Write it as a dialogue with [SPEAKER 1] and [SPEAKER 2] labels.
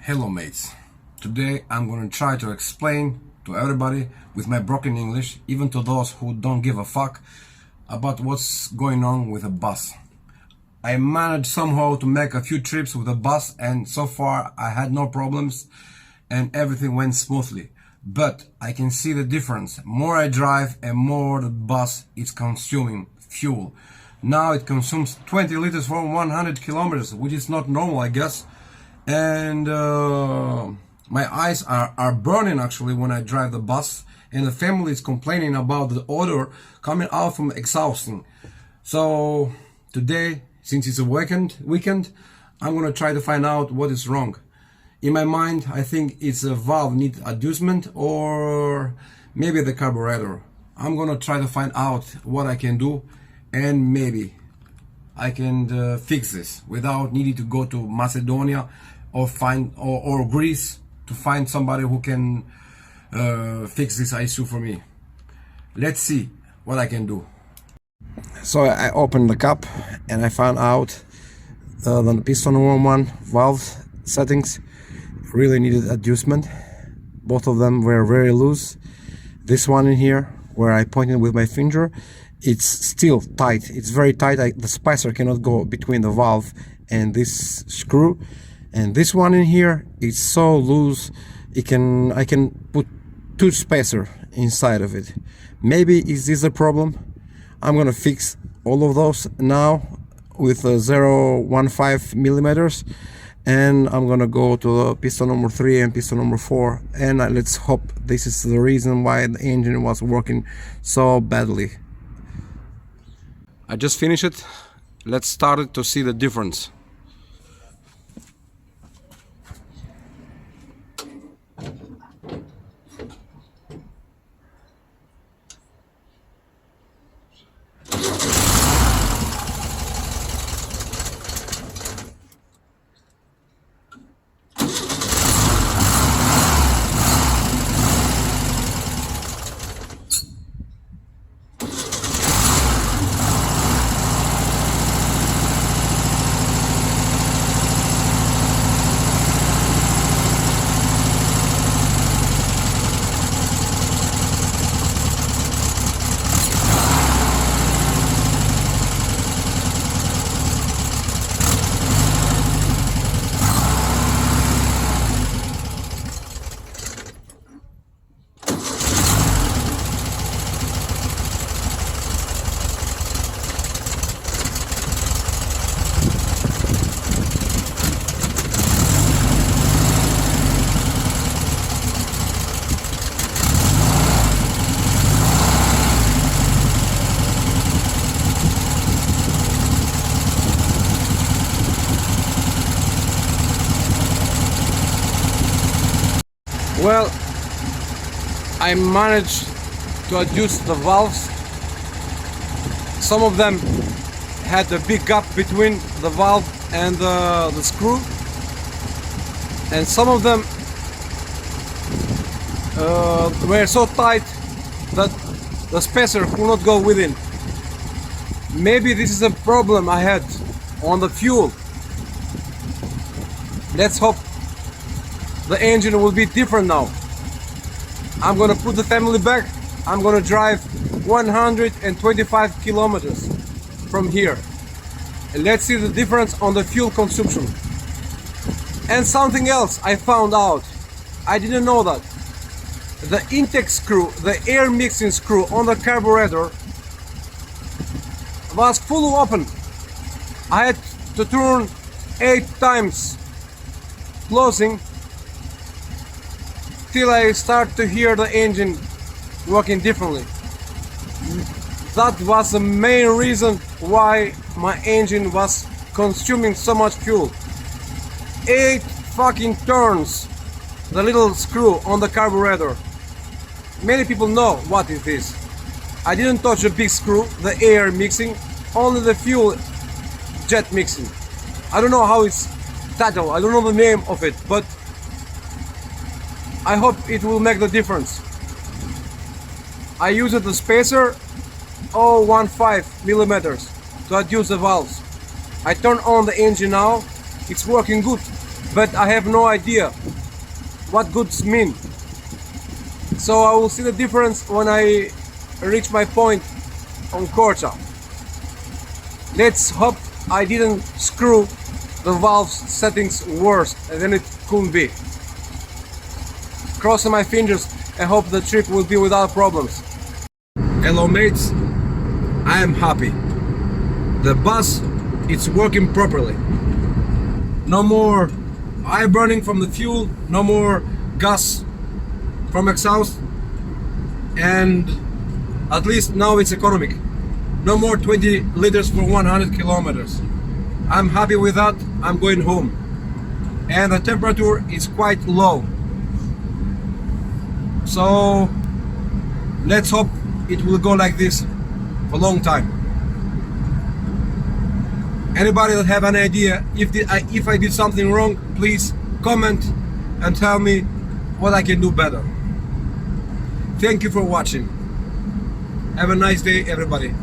[SPEAKER 1] Hello mates, today I'm gonna try to explain to everybody with my broken English, even to those who don't give a fuck, about what's going on with a bus. I managed somehow to make a few trips with a bus and so far I had no problems and everything went smoothly. But I can see the difference. More I drive and more the bus is consuming fuel. Now it consumes 20 liters for 100 kilometers, which is not normal, I guess. And my eyes are burning actually when I drive the bus, and the family is complaining about the odor coming out from exhausting. So today, since it's a weekend, I'm gonna try to find out what is wrong. In my mind, I think it's a valve need adjustment or maybe the carburetor. I'm gonna try to find out what I can do, and maybe I can fix this without needing to go to Macedonia or Greece to find somebody who can fix this issue for me. Let's see what I can do. So I opened the cap and I found out the piston one valve settings really needed adjustment. Both of them were very loose. This one in here, where I pointed with my finger, it's still tight. It's very tight. The spacer cannot go between the valve and this screw. And this one in here, it's so loose. I can put two spacer inside of it. Maybe is this a problem? I'm gonna fix all of those now with 0.15 millimeters, and I'm gonna go to the piston number 3 and piston number 4, and let's hope this is the reason why the engine was working so badly. I just finished it. Let's start to see the difference. Well, I managed to adjust the valves. Some of them had a big gap between the valve and the screw, and some of them were so tight that the spacer could not go within. Maybe this is a problem I had on the fuel. Let's hope the engine will be different now. I'm gonna put the family back. I'm gonna drive 125 kilometers from here. And let's see the difference on the fuel consumption. And something else I found out. I didn't know that. The intake screw, the air mixing screw on the carburetor was fully open. I had to turn 8 times closing till I start to hear the engine working differently. That was the main reason why my engine was consuming so much fuel. 8 fucking turns, the little screw on the carburetor. Many people know what it is. I didn't touch the big screw, the air mixing, only the fuel jet mixing. I don't know how it's titled, I don't know the name of it, but I hope it will make the difference. I used the spacer 0.15 millimeters to adjust the valves. I turn on the engine now, it's working good. but I have no idea what goods mean. So I will see the difference when I reach my point on Corsa. Let's hope I didn't screw the valve settings worse than it could be. Crossing my fingers and hope the trip will be without problems. Hello mates, I am happy. The bus, it's working properly. No more eye burning from the fuel, no more gas from exhaust, and at least now it's economic. No more 20 liters for 100 kilometers. I'm happy with that. I'm going home. And the temperature is quite low. So let's hope it will go like this for a long time. Anybody that have an idea if I did something wrong, please comment and tell me what I can do better. Thank you for watching. Have a nice day, everybody.